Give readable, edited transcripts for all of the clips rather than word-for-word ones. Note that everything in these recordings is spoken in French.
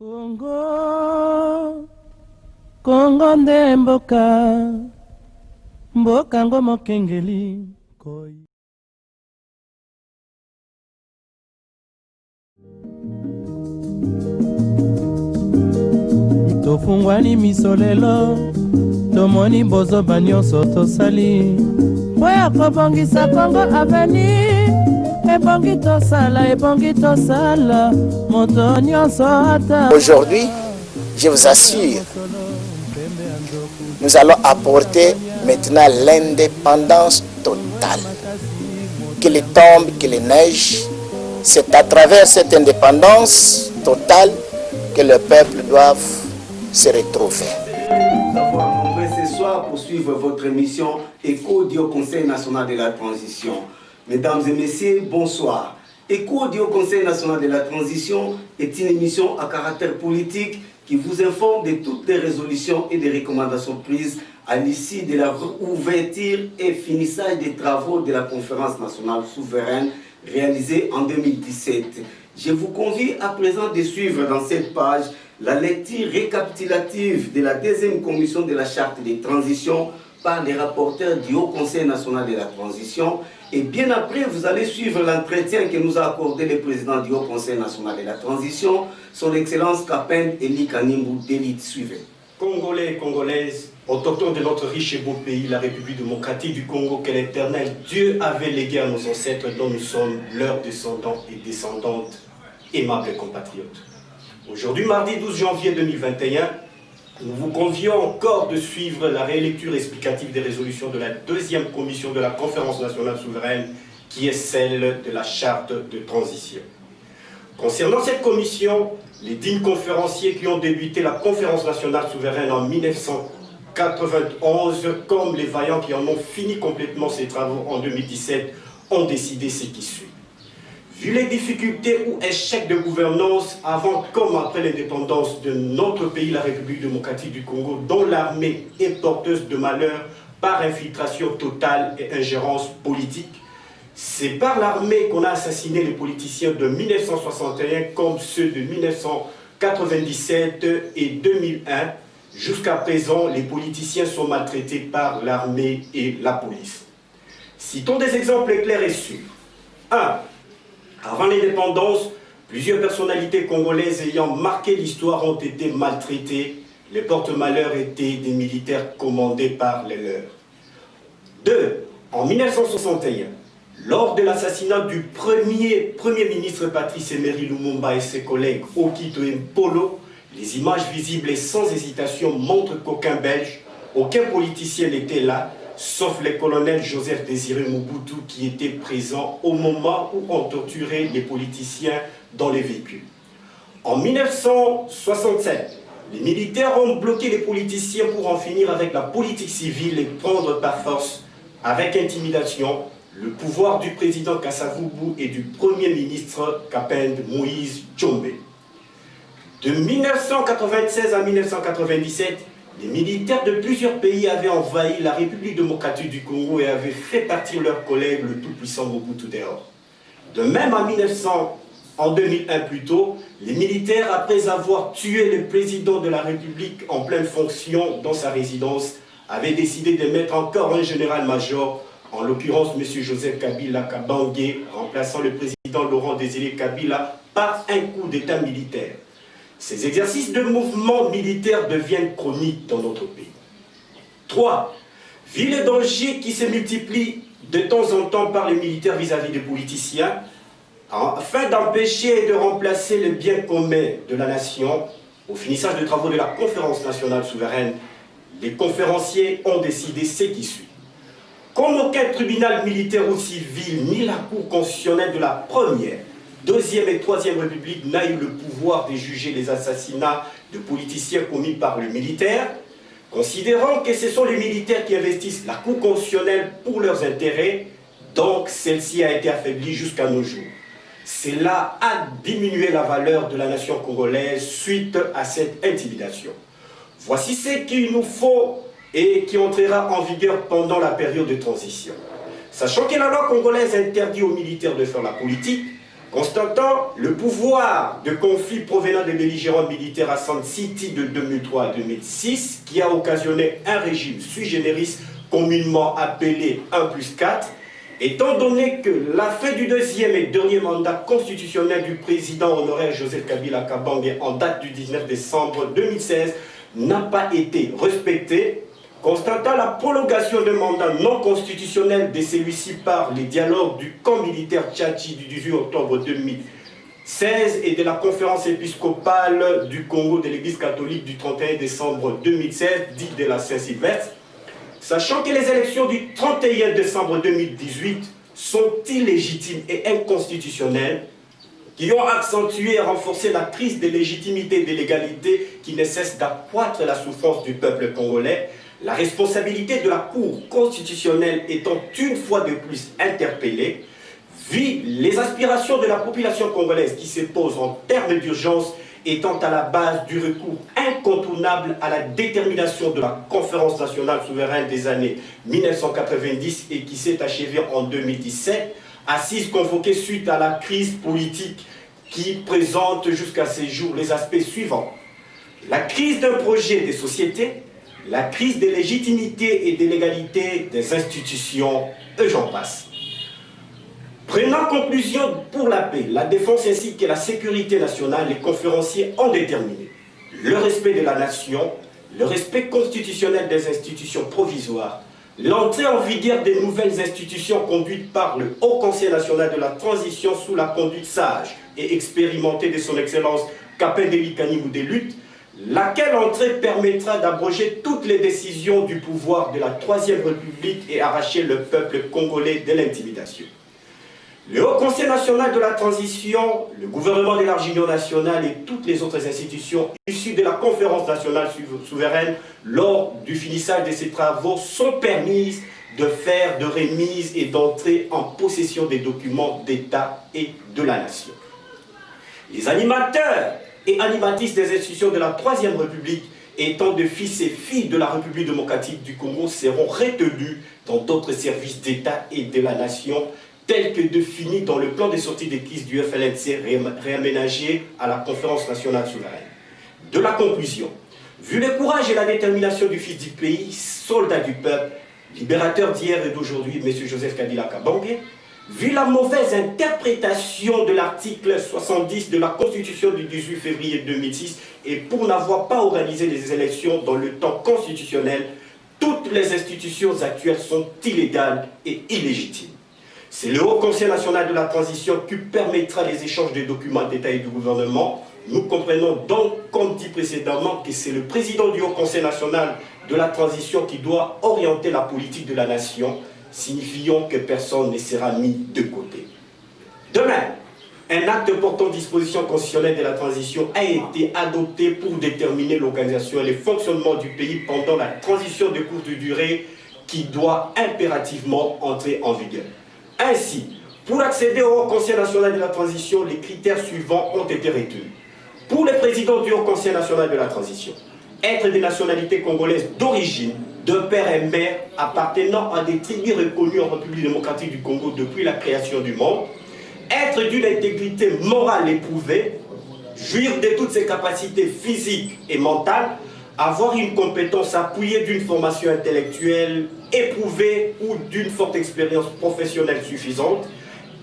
Congo, Congo nde mboka, mboka ngo mokengeli koi. Tofungwani miso lelo, tomoni bozoba nyonso tosali. Boya kobongisa Congo aveni, ebongi tosala, moto nyonso ata. Aujourd'hui, je vous assure, nous allons apporter maintenant l'indépendance totale. Qu'il tombe, qu'il neige, c'est à travers cette indépendance totale que le peuple doit se retrouver. Nous avons rencontré ce soir pour suivre votre émission Écho du Conseil national de la transition. Mesdames et messieurs, bonsoir. Écho du Conseil national de la transition est une émission à caractère politique qui vous informe de toutes les résolutions et des recommandations prises à l'issue de la ouverture et finissage des travaux de la conférence nationale souveraine réalisée en 2017. Je vous convie à présent de suivre dans cette page la lecture récapitulative de la deuxième commission de la charte des transitions par les rapporteurs du Haut Conseil national de la transition. Et bien après, vous allez suivre l'entretien que nous a accordé le président du Haut Conseil national de la transition, son Excellence Kapend Eli Kanimbu d'élite. Suivez. Congolais et Congolaises, autochtones de notre riche et beau pays, la République démocratique du Congo, que l'Éternel Dieu avait légué à nos ancêtres, dont nous sommes leurs descendants et descendantes, aimables compatriotes. Aujourd'hui, mardi 12 janvier 2021, nous vous convions encore de suivre la rélecture explicative des résolutions de la deuxième commission de la Conférence nationale souveraine, qui est celle de la charte de transition. Concernant cette commission, les dignes conférenciers qui ont débuté la Conférence nationale souveraine en 1991, comme les vaillants qui en ont fini complètement ces travaux en 2017, ont décidé ce qui suit. Vu les difficultés ou échecs de gouvernance avant comme après l'indépendance de notre pays, la République démocratique du Congo, dont l'armée est porteuse de malheur par infiltration totale et ingérence politique, c'est par l'armée qu'on a assassiné les politiciens de 1961 comme ceux de 1997 et 2001. Jusqu'à présent, les politiciens sont maltraités par l'armée et la police. Citons des exemples clairs et sûrs. 1. Avant l'indépendance, plusieurs personnalités congolaises ayant marqué l'histoire ont été maltraitées. Les porte-malheurs étaient des militaires commandés par les leurs. 2. En 1961, lors de l'assassinat du premier ministre Patrice Emery Lumumba et ses collègues Okito et Mpolo, les images visibles et sans hésitation montrent qu'aucun Belge, aucun politicien n'était là, sauf le colonel Joseph Désiré Mobutu qui était présent au moment où on torturait les politiciens dans les véhicules. En 1967, les militaires ont bloqué les politiciens pour en finir avec la politique civile et prendre par force, avec intimidation, le pouvoir du président Kasavubu et du premier ministre Kapend Moïse Tshombe. De 1996 à 1997, les militaires de plusieurs pays avaient envahi la République démocratique du Congo et avaient fait partir leurs collègues, le tout-puissant Mobutu dehors. De même, en 2001 plutôt, les militaires, après avoir tué le président de la République en pleine fonction dans sa résidence, avaient décidé de mettre encore un général-major, en l'occurrence M. Joseph Kabila Kabange, remplaçant le président Laurent Désiré Kabila par un coup d'état militaire. Ces exercices de mouvement militaire deviennent chroniques dans notre pays. 3. Vu les dangers qui se multiplient de temps en temps par les militaires vis-à-vis des politiciens, afin d'empêcher et de remplacer le bien commun de la nation, au finissage des travaux de la Conférence nationale souveraine, les conférenciers ont décidé ce qui suit. Comme aucun tribunal militaire ou civil, ni la Cour constitutionnelle de la Première, Deuxième et Troisième République n'a eu le pouvoir de juger les assassinats de politiciens commis par le militaire, considérant que ce sont les militaires qui investissent la Cour constitutionnelle pour leurs intérêts, donc celle-ci a été affaiblie jusqu'à nos jours. Cela a diminué la valeur de la nation congolaise suite à cette intimidation. Voici ce qu'il nous faut et qui entrera en vigueur pendant la période de transition. Sachant que la loi congolaise interdit aux militaires de faire la politique, Constatant le pouvoir de conflit provenant des belligérants militaires à Sand City de 2003 à 2006, qui a occasionné un régime sui generis communément appelé 1+4, étant donné que la fin du deuxième et dernier mandat constitutionnel du président honoraire Joseph Kabila Kabange en date du 19 décembre 2016 n'a pas été respectée, constatant la prolongation de mandat non constitutionnel de celui-ci par les dialogues du camp militaire Tchatchi du 18 octobre 2016 et de la conférence épiscopale du Congo de l'Église catholique du 31 décembre 2016, dite de la Saint-Sylvestre, sachant que les élections du 31 décembre 2018 sont illégitimes et inconstitutionnelles, qui ont accentué et renforcé la crise de légitimité et de l'égalité qui ne cesse d'accroître la souffrance du peuple congolais, la responsabilité de la Cour constitutionnelle étant une fois de plus interpellée, vu les aspirations de la population congolaise qui se posent en termes d'urgence étant à la base du recours incontournable à la détermination de la Conférence nationale souveraine des années 1990 et qui s'est achevée en 2017, assise convoquée suite à la crise politique qui présente jusqu'à ces jours les aspects suivants. La crise d'un projet de société, la crise de légitimité et de légalité des institutions, et j'en passe. Prenant conclusion pour la paix, la défense ainsi que la sécurité nationale, les conférenciers ont déterminé le respect de la nation, le respect constitutionnel des institutions provisoires, l'entrée en vigueur des nouvelles institutions conduites par le Haut Conseil national de la transition sous la conduite sage et expérimentée de son Excellence Kapendeli Kanimou des luttes, laquelle entrée permettra d'abroger toutes les décisions du pouvoir de la Troisième République et arracher le peuple congolais de l'intimidation. Le Haut Conseil national de la transition, le gouvernement de l'Union nationale et toutes les autres institutions issues de la conférence nationale souveraine lors du finissage de ces travaux sont permises de faire de remise et d'entrer en possession des documents d'État et de la nation. Les animateurs et animatrices des institutions de la Troisième République étant de fils et filles de la République démocratique du Congo seront retenus dans d'autres services d'État et de la nation tel que défini dans le plan de sortie des crises du FLNC réaménagé à la Conférence nationale souveraine. De la conclusion, vu le courage et la détermination du fils du pays, soldat du peuple, libérateur d'hier et d'aujourd'hui, M. Joseph Kabila Kabange, vu la mauvaise interprétation de l'article 70 de la Constitution du 18 février 2006 et pour n'avoir pas organisé les élections dans le temps constitutionnel, toutes les institutions actuelles sont illégales et illégitimes. C'est le Haut Conseil national de la transition qui permettra les échanges de documents d'État et du gouvernement. Nous comprenons donc, comme dit précédemment, que c'est le président du Haut Conseil national de la transition qui doit orienter la politique de la nation, signifiant que personne ne sera mis de côté. Demain, un acte portant disposition constitutionnelle de la transition a été adopté pour déterminer l'organisation et le fonctionnement du pays pendant la transition de courte durée qui doit impérativement entrer en vigueur. Ainsi, pour accéder au Haut Conseil national de la transition, les critères suivants ont été retenus. Pour le président du Haut Conseil national de la transition, être de nationalité congolaise d'origine, de père et mère, appartenant à des tribus reconnues en République démocratique du Congo depuis la création du monde, être d'une intégrité morale éprouvée, jouir de toutes ses capacités physiques et mentales, avoir une compétence appuyée d'une formation intellectuelle éprouvée ou d'une forte expérience professionnelle suffisante,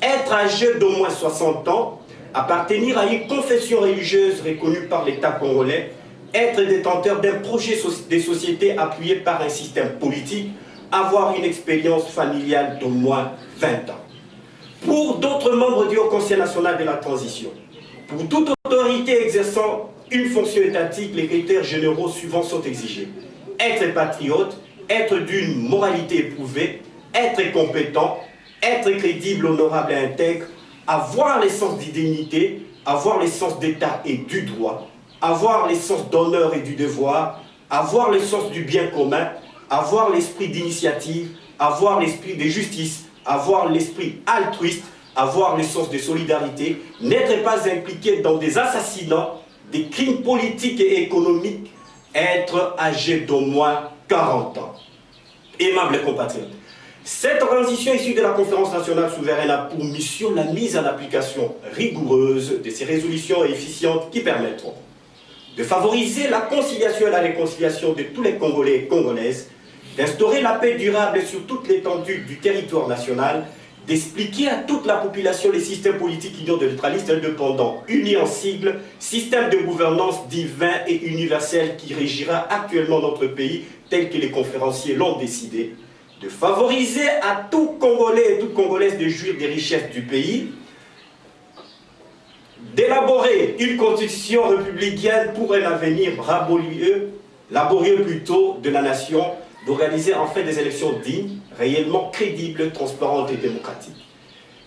être âgé d'au moins 60 ans, appartenir à une confession religieuse reconnue par l'État congolais, être détenteur d'un projet de société appuyé par un système politique, avoir une expérience familiale d'au moins 20 ans. Pour d'autres membres du Haut Conseil national de la transition, pour toute autorité exerçant une fonction étatique, les critères généraux suivants sont exigés. Être patriote, être d'une moralité éprouvée, être compétent, être crédible, honorable et intègre, avoir le sens d'identité, avoir le sens d'état et du droit, avoir le sens d'honneur et du devoir, avoir le sens du bien commun, avoir l'esprit d'initiative, avoir l'esprit de justice, avoir l'esprit altruiste, avoir le sens de solidarité, n'être pas impliqué dans des assassinats, des crimes politiques et économiques, être âgé d'au moins 40 ans. Aimables compatriotes, Cette transition issue de la conférence nationale souveraine a pour mission la mise en application rigoureuse de ces résolutions efficientes qui permettront de favoriser la conciliation et la réconciliation de tous les Congolais et Congolaises, d'instaurer la paix durable sur toute l'étendue du territoire national, d'expliquer à toute la population les systèmes politiques unions de neutralistes indépendants, unis en sigle, système de gouvernance divin et universel qui régira actuellement notre pays, tel que les conférenciers l'ont décidé, de favoriser à tout Congolais et toute Congolaise de jouir des richesses du pays, d'élaborer une constitution républicaine pour un avenir laborieux plutôt de la nation, d'organiser enfin des élections dignes, réellement crédibles, transparentes et démocratiques.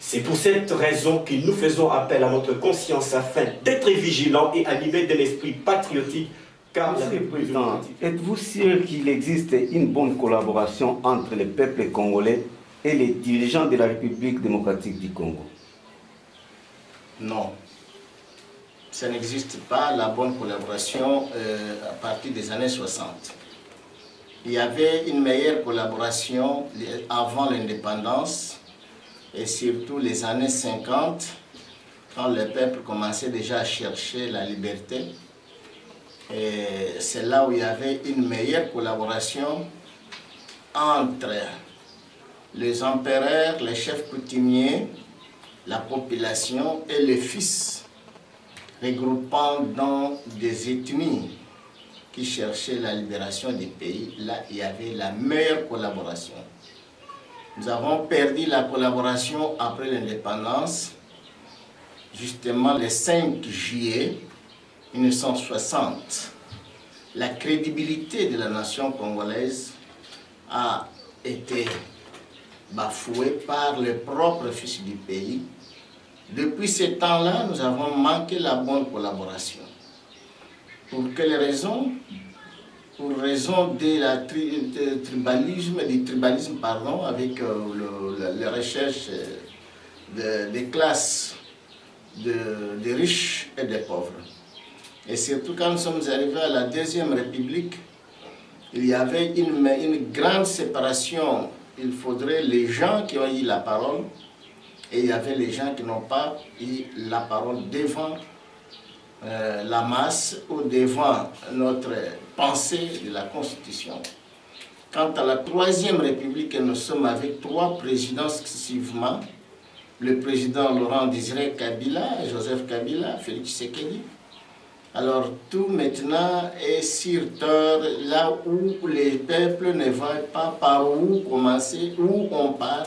C'est pour cette raison que nous faisons appel à notre conscience afin d'être vigilants et animés d'un esprit patriotique. Monsieur le Président, êtes-vous sûr qu'il existe une bonne collaboration entre le peuple congolais et les dirigeants de la République démocratique du Congo? Non. Ça n'existe pas, la bonne collaboration à partir des années 60. Il y avait une meilleure collaboration avant l'indépendance et surtout les années 50, quand le peuple commençait déjà à chercher la liberté. C'est là où il y avait une meilleure collaboration entre les empereurs, les chefs coutumiers, la population et les fils, regroupant dans des ethnies qui cherchaient la libération du pays. Là, il y avait la meilleure collaboration. Nous avons perdu la collaboration après l'indépendance, justement le 5 juillet 1960. La crédibilité de la nation congolaise a été bafouée par les propres fils du pays. Depuis ce temps-là, nous avons manqué la bonne collaboration. Pour quelles raisons? Pour raison du tribalisme, avec les recherches des classes de riches et des pauvres. Et surtout quand nous sommes arrivés à la Deuxième République, il y avait une grande séparation. Il faudrait les gens qui ont eu la parole et il y avait les gens qui n'ont pas eu la parole devant la masse ou devant notre pensée de la Constitution. Quant à la Troisième République, nous sommes avec 3 présidents successivement. Le président Laurent Désiré Kabila, Joseph Kabila, Félix Tshisekedi. Alors tout maintenant est sur terre, là où les peuples ne voient pas par où commencer, où on part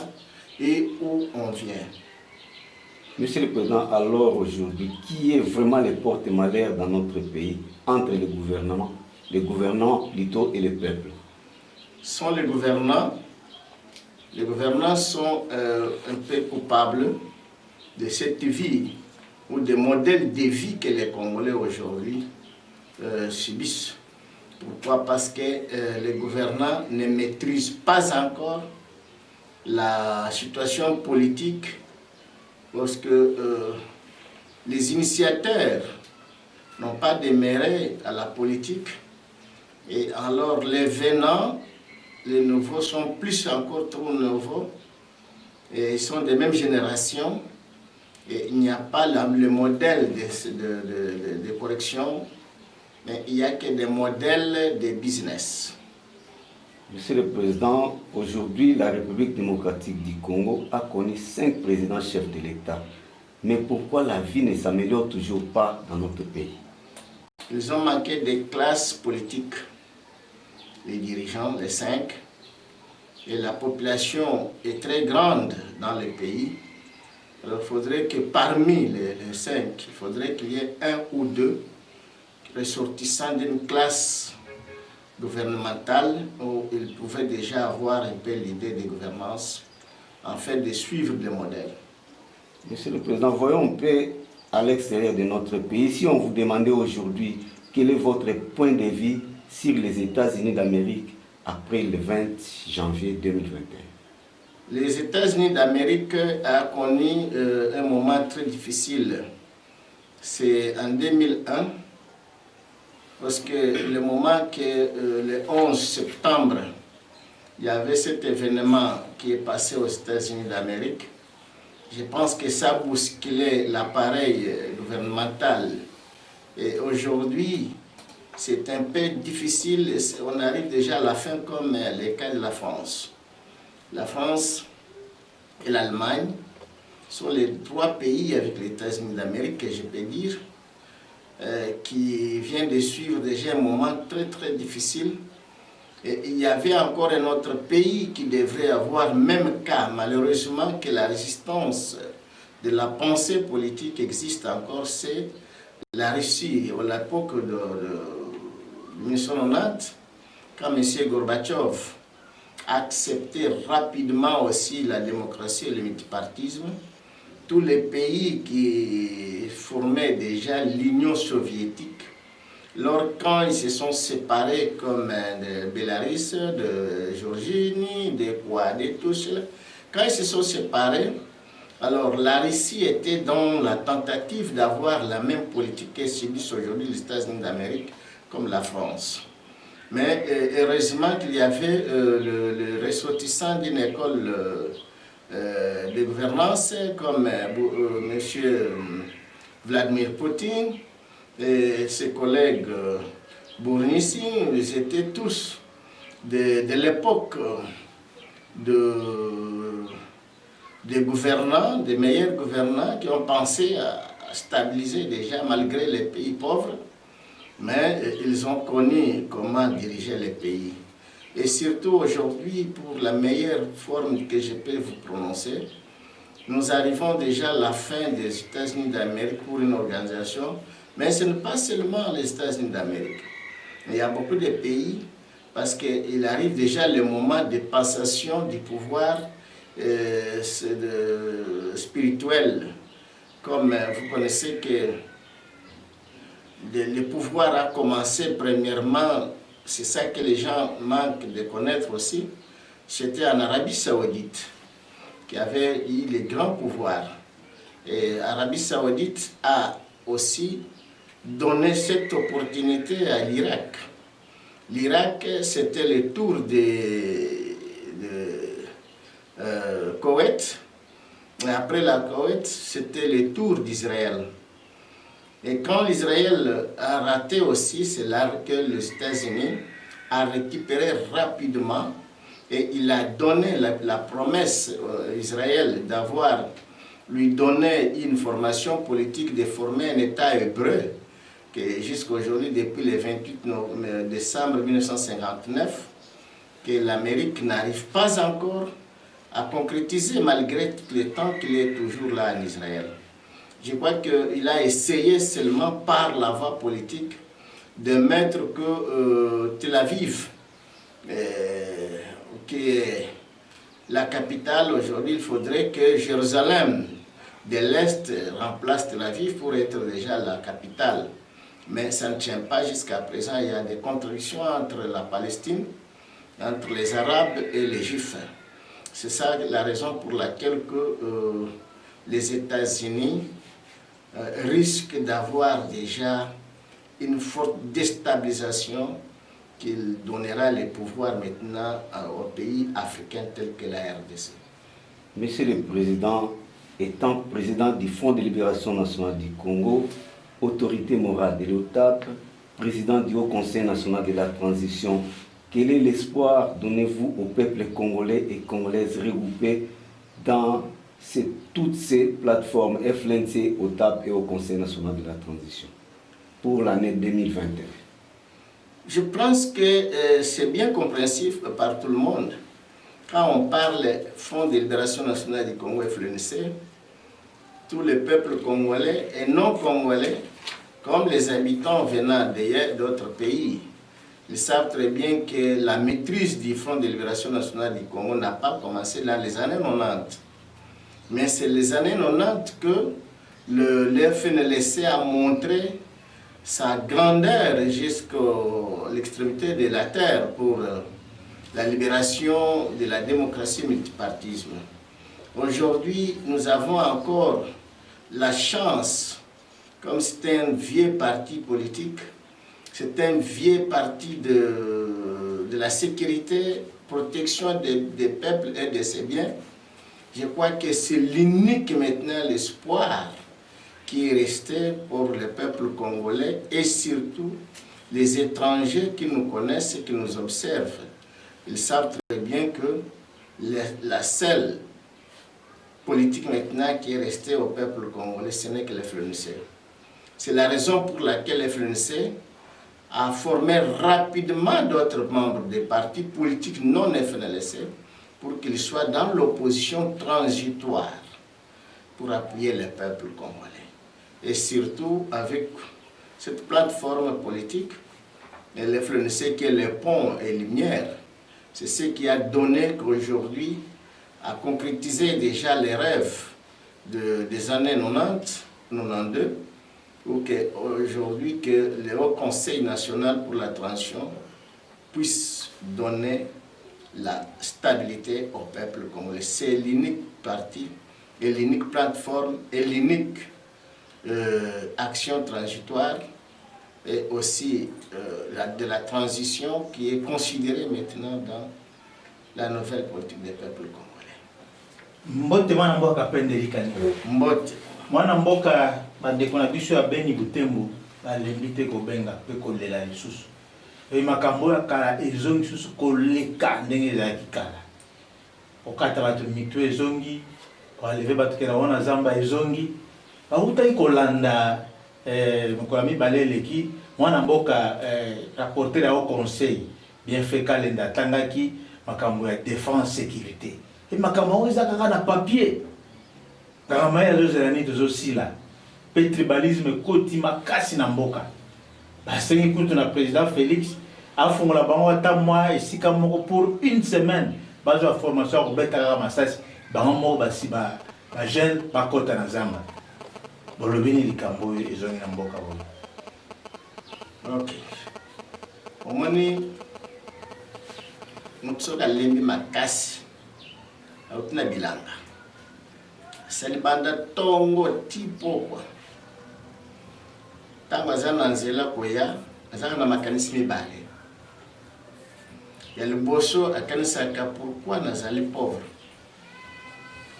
et où on vient. Monsieur le Président, alors aujourd'hui, qui est vraiment le porte-malheur dans notre pays entre les gouvernants plutôt et le peuple? Sont les gouvernants. Les gouvernants sont un peu coupables de cette vie ou des modèles de vie que les Congolais aujourd'hui subissent. Pourquoi? Parce que les gouvernants ne maîtrisent pas encore la situation politique, parce que les initiateurs n'ont pas déméré à la politique, et alors les venants, les nouveaux sont plus encore trop nouveaux, et ils sont des mêmes générations, et il n'y a pas le modèle de correction, mais il n'y a que des modèles de business. Monsieur le Président, aujourd'hui, la République démocratique du Congo a connu 5 présidents chefs de l'État. Mais pourquoi la vie ne s'améliore toujours pas dans notre pays? Ils ont manqué des classes politiques, les dirigeants, les 5, et la population est très grande dans le pays. Alors il faudrait que parmi les 5, il faudrait qu'il y ait 1 ou 2 ressortissants d'une classe gouvernementale où ils pouvaient déjà avoir un peu l'idée de gouvernance en fait de suivre des modèles. Monsieur le Président, voyons un peu à l'extérieur de notre pays. Si on vous demandait aujourd'hui quel est votre point de vue sur les États-Unis d'Amérique après le 20 janvier 2021. Les États-Unis d'Amérique ont connu un moment très difficile. C'est en 2001, parce que le moment que le 11 septembre, il y avait cet événement qui est passé aux États-Unis d'Amérique. Je pense que ça a bousculé l'appareil gouvernemental. Et aujourd'hui, c'est un peu difficile. On arrive déjà à la fin comme les cas de la France. La France et l'Allemagne sont les 3 pays avec les États-Unis d'Amérique, je peux dire, qui viennent de suivre déjà un moment très très difficile. Et il y avait encore un autre pays qui devrait avoir le même cas, malheureusement, que la résistance de la pensée politique existe encore, c'est la Russie. À l'époque de 1990, quand M. Gorbatchev a accepté rapidement aussi la démocratie et le multipartisme, tous les pays qui formaient déjà l'Union soviétique, quand ils se sont séparés comme de Bélarus, de Géorgie, de tout cela, quand ils se sont séparés, alors la Russie était dans la tentative d'avoir la même politique que subissent aujourd'hui les États-Unis d'Amérique comme la France. Mais heureusement qu'il y avait le ressortissant d'une école de gouvernance comme M. Vladimir Poutine et ses collègues Bournissi, ils étaient tous de l'époque des gouvernants, des meilleurs gouvernants qui ont pensé à stabiliser déjà malgré les pays pauvres, mais ils ont connu comment diriger les pays. Et surtout aujourd'hui, pour la meilleure forme que je peux vous prononcer, nous arrivons déjà à la fin des États-Unis d'Amérique pour une organisation, mais ce n'est pas seulement les États-Unis d'Amérique. Il y a beaucoup de pays, parce qu'il arrive déjà le moment de passation du pouvoir spirituel. Comme vous connaissez que le pouvoir a commencé premièrement, c'est ça que les gens manquent de connaître aussi, c'était en Arabie Saoudite, qui avait eu les grands pouvoirs. Et l'Arabie Saoudite a aussi donné cette opportunité à l'Irak. L'Irak, c'était le tour de Koweït. Et après la Koweït, c'était le tour d'Israël. Et quand l'Israël a raté aussi, c'est là que les États-Unis a récupéré rapidement et il a donné la promesse à Israël d'avoir lui donné une formation politique, de former un État hébreu, que jusqu'à aujourd'hui, depuis le 28 décembre 1959, que l'Amérique n'arrive pas encore à concrétiser malgré tout le temps qu'il est toujours là en Israël. Je crois qu'il a essayé seulement par la voie politique de mettre que Tel Aviv, qui est la capitale aujourd'hui, il faudrait que Jérusalem de l'Est remplace Tel Aviv pour être déjà la capitale. Mais ça ne tient pas jusqu'à présent. Il y a des contradictions entre la Palestine, entre les Arabes et les Juifs. C'est ça la raison pour laquelle les États-Unis risquent d'avoir déjà une forte déstabilisation qui donnera le pouvoir maintenant aux pays africains tels que la RDC. Monsieur le Président, étant président du Fonds de libération nationale du Congo, autorité morale de l'OTAP, président du Haut Conseil national de la transition, quel est l'espoir donnez-vous au peuple congolais et congolaises regroupés dans toutes ces plateformes FLNC, OTAP et au Conseil national de la transition pour l'année 2021? Je pense que c'est bien compréhensif par tout le monde. Quand on parle Fonds de libération nationale du Congo FLNC, tous les peuples congolais et non congolais, comme les habitants venant d'autres pays, ils savent très bien que la maîtrise du Front de libération nationale du Congo n'a pas commencé dans les années 90. Mais c'est les années 90 que le FNLC a montré sa grandeur jusqu'à l'extrémité de la terre pour la libération de la démocratie multipartisme. Aujourd'hui, nous avons encore la chance, comme c'est un vieux parti politique, c'est un vieux parti de la sécurité, protection des peuples et de ses biens, je crois que c'est l'unique maintenant l'espoir qui est resté pour le peuple congolais et surtout les étrangers qui nous connaissent et qui nous observent. Ils savent très bien que la seule politique maintenant qui est restée au peuple congolais, ce n'est que le FLNC. C'est la raison pour laquelle le FLNC a formé rapidement d'autres membres des partis politiques non FNLC pour qu'ils soient dans l'opposition transitoire pour appuyer le peuple congolais. Et surtout avec cette plateforme politique, le FLNC qui est le pont et lumière, c'est ce qui a donné qu'aujourd'hui, a concrétisé déjà les rêves des années 90, 92, ou qu'aujourd'hui que le Haut Conseil national pour la transition puisse donner la stabilité au peuple congolais. C'est l'unique parti et l'unique plateforme et l'unique action transitoire et aussi de la transition qui est considérée maintenant dans la nouvelle politique des peuples congolais. Mbote mwana mboka pendelikani. Mbote. Mwana mboka bandeko na biso ya Beni Butembo balembi te kobenga pe kolela lisusu. E makambo ya kala ezongi susu koleka ndenge ezalaki kala. Okata bato mitu ezongi, kwaleve bato kena wana zamba ezongi. Bautaki kolanda mokola mibale eleki mwana mboka rapporter au conseil bien fait kalenda tangaki makambo ya défense sécurité. Et makambo ezaka na papier. Dans ma yezozerani tozosila. Tribalisme koti makasi na mboka. Basengi kutu na président Félix afungola bango ata moi esika moko pour une semaine. Bazo formation ko betaka masasi bango mo basiba ba jeune bakota na zamba. Bolobini likambo ezongi na mboka bo. OK. Omoni mutsoka lembi makasi. Autina bilanga. Salibanda tongo tipo kwa. Tango azana nzela koya, azana na makanisi mibale. Ya liboso akanisa ka pourquoi nazali pauvre.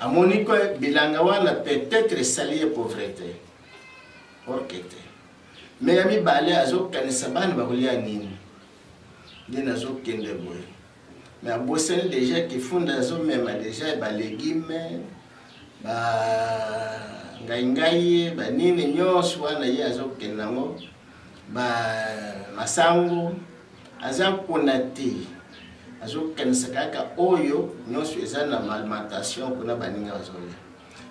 Amoni ko bilanga wana peut-être salié pauvreté. Orkete. Mais ya mibale azo kanisa bana bakolia nini? Dina zo kende boy. Mais à Bossel déjà qui font des même déjà ba légumes ba ngai ba nini nyos wana ye azokenango ba masango azakonati azokanisa kaka oyo nyos ezana alimentation kuna baninga bazolia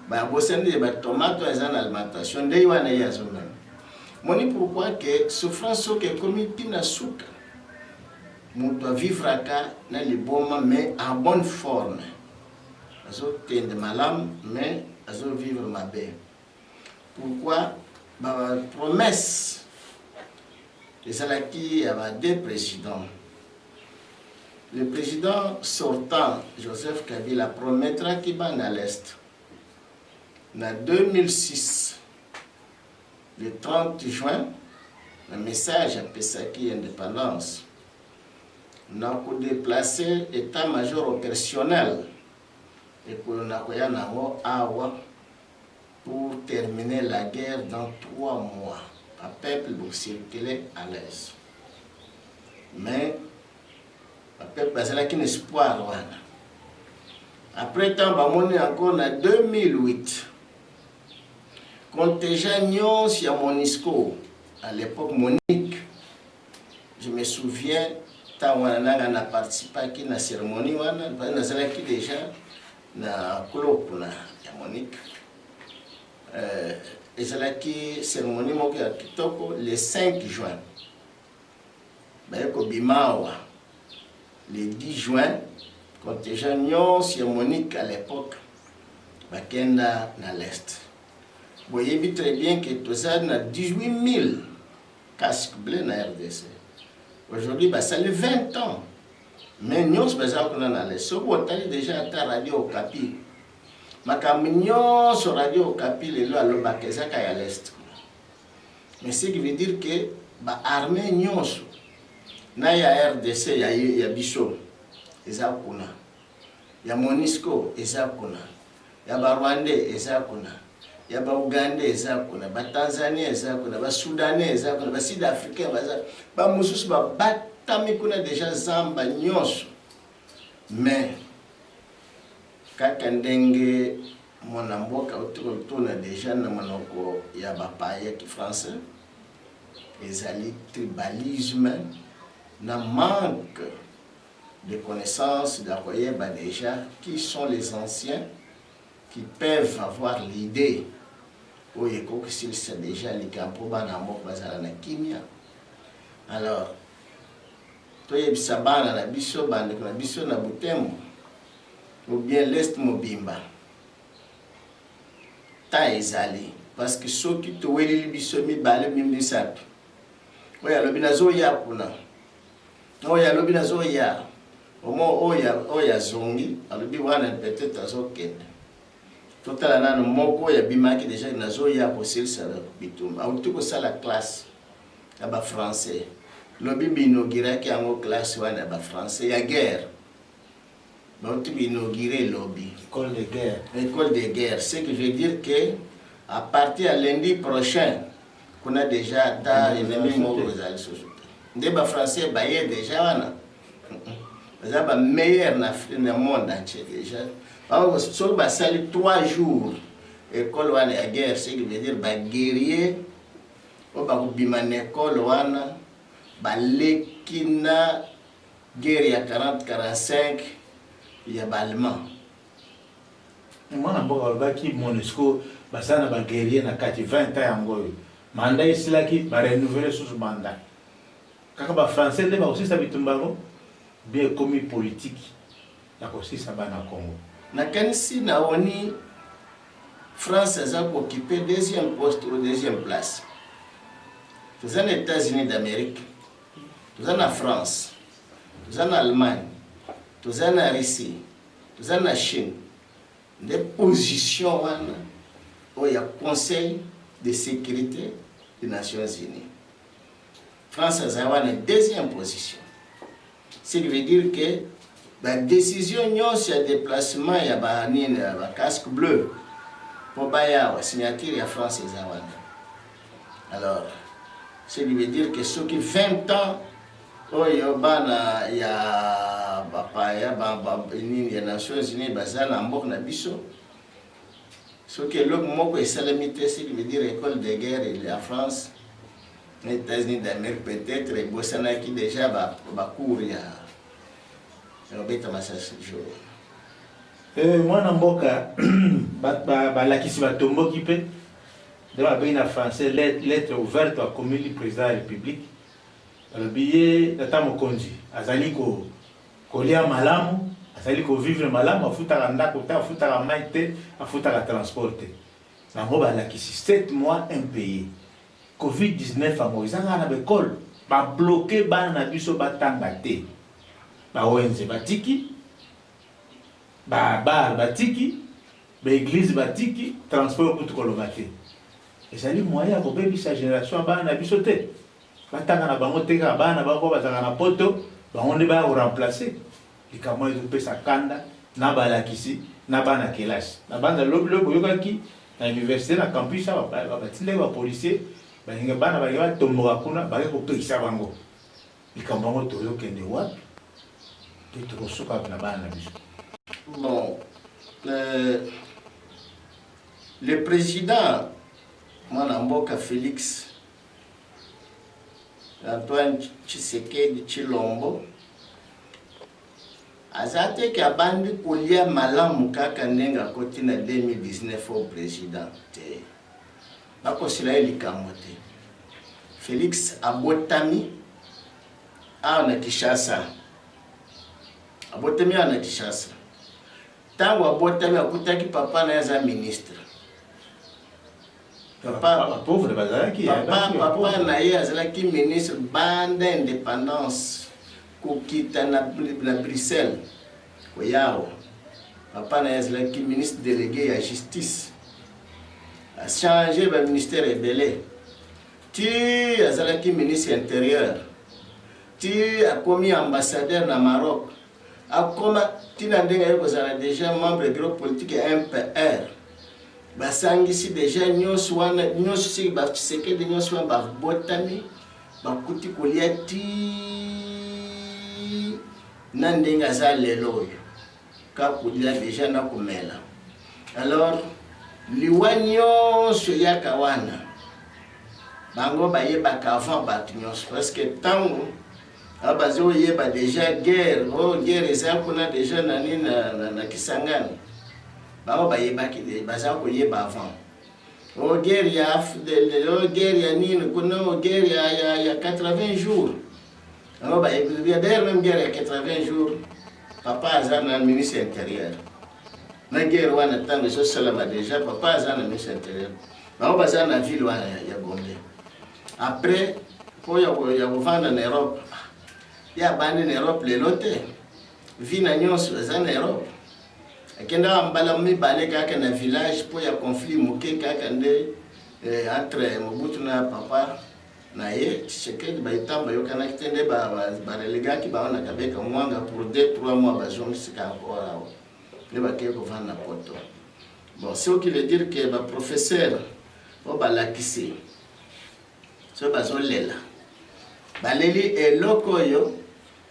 ba Bossel ba tomate ezana alimentation ndei wana ye azomema moni pourquoi que souffrance que comme pina suka on doit vivre dans le bon mais en bonne forme. Je tiens de malam, mais je vivre ma bien. Pourquoi? La promesse de Salaki avait deux présidents. Le président sortant, Joseph Kabila, promettra qu'il va à l'Est. En 2006, le 30 juin, le message à Pesaki Indépendance. Nous avons déplacé l'état-major opérationnel et pour terminer la guerre dans 3 mois. Le peuple doit circuler à l'aise. Mais le peuple a un espoir. Après temps, on est encore en 2008. Contingent Nyon sur Monisco, à l'époque Monique, je me souviens. Tant on a participé à la cérémonie, on a déjà na club na Monique. Et c'est la cérémonie le 5 juin. Le 10 juin, quand les gens sur Monique à l'époque, bakenda na l'est. Vous voyez très bien que tout ça a 18 000 casques bleus na RDC. Aujourd'hui, ça fait 20 ans. Mais nous, on a déjà à Radio Okapi. Sur Radio Okapi, les lois à l'est. Mais ce qui veut dire que l'armée, na ya RDC ya biso eza kuna, ya MONUSCO eza kuna, ya ba Rwandais eza kuna, ya ba Ugandais eza kuna, ba Tanzania eza kuna, ba Soudanais eza kuna, ba Sud Africain baza ba mususu ba batami kuna déjà zamba nyonso. Mais kaka ndenge mwana mboka utona déjà na monoko ya ba païen français ezali tribalisme na manque de connaissances d'Akoyeba déjà qui sont les anciens qui peuvent avoir l'idée où il faut que s'ils sont déjà les camps na mboka bazala na kimia. Alors toyebisa bana na biso bande na biso na Butembo ou bien l'Est Mobimba ta ezali parce que ceux qui te weli biso mi bale mimi sapi oya lobina zoya kuna oya lobina zoya omo oya zongi alobi wana peut-être azokende totala nano moko ya bimaki déjà na zoya posil sala bitumba ou tuko sala classe ya ba français lobi binogira ki ango classe wana ba français ya guerre. Donc, tu inauguré lobby. École de guerre. École de guerre. Ce qui veut dire que à partir de lundi prochain, on a déjà ennemi moko aux société. Des français baillé déjà wana. Ça va meilleur na monde entier déjà. Alors, sur ba sali 3 jours école wana ya guerre, ce qui veut dire ba guerrier o ba kubimana école wana ba lekina guerre ya 40-45. Il y a Balman. Moi, je suis MONUSCO, je suis un guerrier qui 20 ans. Le mandat est là qui va renouveler ce mandat. Quand les Français sont aussi bien commis politique, il y a aussi ça dans le Congo. Dans le France a occupé deuxième poste ou deuxième place. Nous sommes aux États-Unis d'Amérique, nous sommes en France, nous sommes en Allemagne. Nous sommes en Russie, nous sommes en Chine, des positions où il y a Conseil de sécurité des Nations Unies. France a une deuxième position. Ce qui veut dire que la décision de déplacement, il y a un casque bleu pour la signature de la France. Alors, ce qui veut dire que ceux qui 20 ans, il y a les Nations Unies bazana mbok na biso ce que le moko esalamité ce qui veut dire école de guerre et la France les États-Unis d'Amérique peut-être et bosana qui déjà ba cours ya robeta masasi jo moi na mboka ba la kisi ba tombo ki pe de ba bien en français lettre ouverte au communiqué du président de la République le billet data mokonzi azali ko kolia malamu asali ko vivre malamu afutaka ndako ta afutaka maite afutaka transporter nango balakisi 7 mois impayé Covid-19 ango ezanga na bekole ba bloqué bana na biso batanga te ba wenze batiki ba bar batiki ba église batiki transport kutu koloba te ezali moyen ko bebisa génération bana na biso te batanga na bango te ka bana bako bazanga na poto bango nde ba remplacer likamwa ezo pesa kanda na balakisi na bana kelasi na banda lobo yokaki na université na campus ba batile ba policier ba ninga bana ba yawa tomboka kuna ba ko pesa bango likamwa ngo toyo kende wapi te to soka na bana biso. Bon, le président Mwanamboka Félix Antoine Tshisekedi Tshilombo azate ki abandi kolia malamu kaka ndenga koti na 2019 au président te bakosila likambo te. Félix abotami na Kinshasa na Kinshasa tango abotami akutaki papa na yaza ministre papa pauvre bazalaki papa na ye azalaki ministre banda indépendance kokita na Bruxelles koyao papa na ye azalaki ministre délégué ya justice a changé le ministère rebelle ti azalaki ministre intérieur ti a commis ambassadeur na Maroc a comme ti na ndenga yoko za déjà membre du groupe politique MPR basangisi déjà nyonso wana nyonso si ba Tshisekedi nyonso wana ba botami ba kuti kolia ti na ndenga za lelo yo ka kolia déjà na kumela. Alors liwa nyonso ya kawana bango bayeba qu'avant bat nyonso parce que tango abazo yeba déjà guerre guerre eza kuna déjà nani na Kisangani bango bayeba ki baza ko yeba avant guerre ya guerre ya nini kuna guerre ya 80 jours bango bayeba d'ailleurs même guerre ya 80 jours papa azana ministre intérieur na guerre wana tango so salama déjà papa azana ministre intérieur bango baza na ville wana ya Gombe. Après pour ya vendre en Europe ya bande en Europe les lotés vina nyonso za en Europe akenda mbala mi bale kaka na village pour ya conflit moke kaka nde entre Mobutu na papa na ye Tshisekedi baitamba yokana kitende ba relegaki ba ona kabeka mwanga pour 2-3 mois bazongi sika encore ne ba ke ko vendre na poto. Bon ce qui veut dire que ba professeur o balakisi so bazolela baleli eloko yo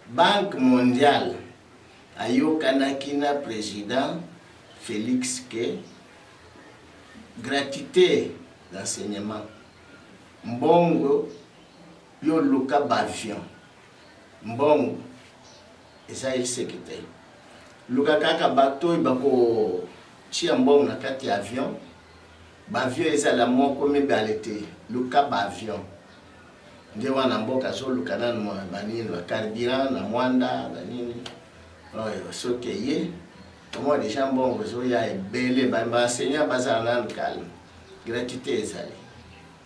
Banque mondiale ayokanaki na président Félix ke gratuité d'enseignement mbongo yo luka bavion mbongo eza isekite luka kaka bato bako chia mbongo na kati avion bavion eza la moko mibale te luka bavion nde wana mboka zo luka nanu mwa banini ba carburant na mwanda na nini oyo soke ye moi déjà mbongo zo ya ebele ba enseignant baza nanu calme gratuité ezali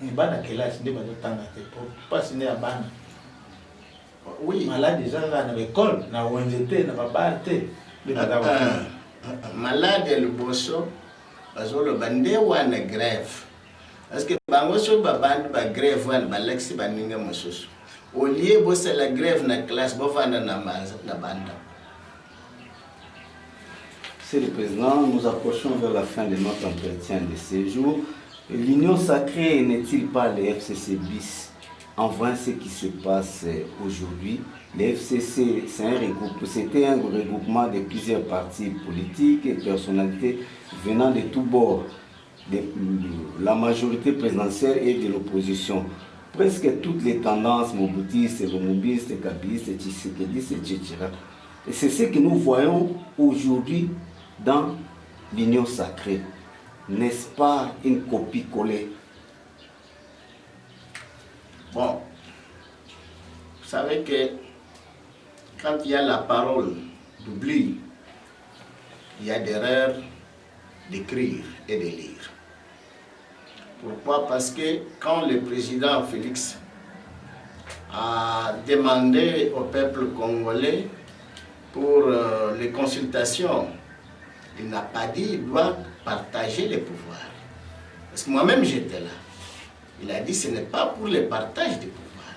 bana kelasi nde bazotanga te pasi nde ya bana oui malade ezanga na école na wenze te na babala te malade liboso bazoloba nde wana grève parce que bango so babandi ba grève wana balexi baninga mosusu au lieu bosala grève na classe bovanda na banda. Monsieur le Président, nous approchons vers la fin de notre entretien de ce jour. L'Union sacrée n'est-il pas le FCC bis? En vrai, ce qui se passe aujourd'hui, le FCC, c'était un regroupement de plusieurs partis politiques et personnalités venant de tous bords, de la majorité présidentielle et de l'opposition. Presque toutes les tendances mobutistes, romubistes, kabilistes, tshisekidistes, etc. Et c'est ce que nous voyons aujourd'hui dans l'Union sacrée. N'est-ce pas une copie collée? Bon, vous savez que quand il y a la parole d'oubli, il y a d'erreurs d'écrire et de lire. Pourquoi? Parce que quand le président Félix a demandé au peuple congolais pour les consultations, il n'a pas dit qu'il doit partager les pouvoirs. Parce que moi-même j'étais là. Il a dit que ce n'est pas pour le partage des pouvoirs.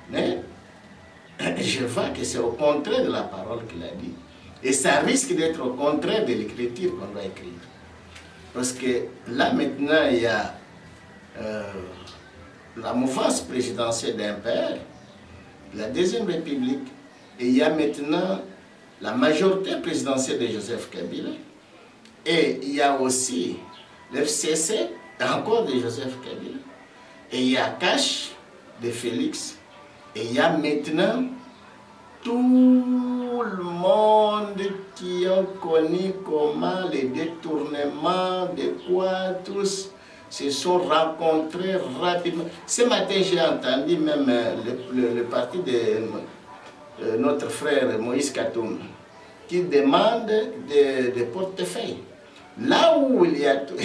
Mais je vois que c'est au contraire de la parole qu'il a dit. Et ça risque d'être au contraire de l'écriture qu'on doit écrire. Parce que là maintenant il y a la mouvance présidentielle d'un père, la Deuxième République, et il y a maintenant la majorité présidentielle de Joseph Kabila, et il y a aussi l'FCC, encore de Joseph Kabila, et il y a Cash de Félix, et il y a maintenant tout le monde qui a connu comment les détournements, de quoi tous se sont rencontrés rapidement. Ce matin, j'ai entendu même le parti de notre frère Moïse Katoum qui demande des portefeuilles. Là où il y a tout,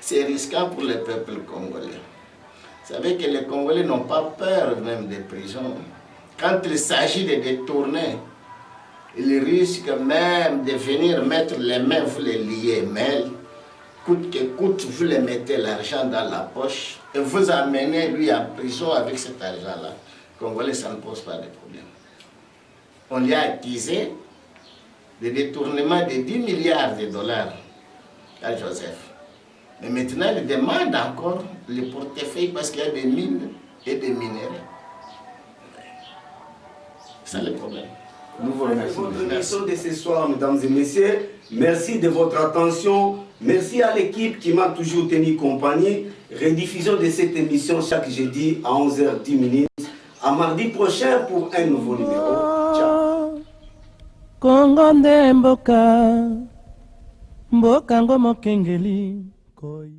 c'est risquant pour le peuple congolais. Vous savez que les Congolais n'ont pas peur même des prisons. Quand il s'agit de détourner, ils risquent même de venir mettre les mains, vous les liez, mais coûte que coûte, vous les mettez l'argent dans la poche et vous amenez lui en prison avec cet argent-là. Congolais, ça ne pose pas de problème. On lui a accusé de détournement de 10 milliards de dollars à Joseph. Mais maintenant, il demande encore le portefeuille parce qu'il y a des mines et des minéraux. C'est ça le problème. Nous vous remercions. Votre émission de ce soir, mesdames et messieurs. Merci de votre attention. Merci à l'équipe qui m'a toujours tenu compagnie. Rediffusion de cette émission chaque jeudi à 11h10. À mardi prochain pour un nouveau numéro. Ciao. Kongo nde mboka mboka ngo mokengeli koi.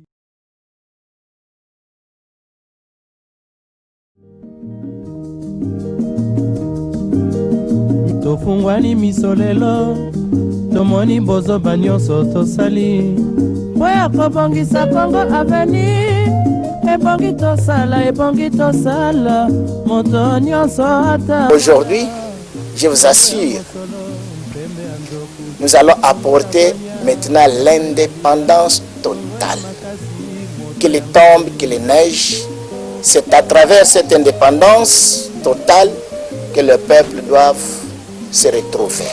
Tofungwani misolelo tomoni bozoba nyonso tosali po ya kobongisa Kongo aveni ebongi tosala moto nyonso ata. Aujourd'hui, je vous assure, nous allons apporter maintenant l'indépendance totale. Qu'il tombe, qu'il neige, c'est à travers cette indépendance totale que le peuple doit se retrouver.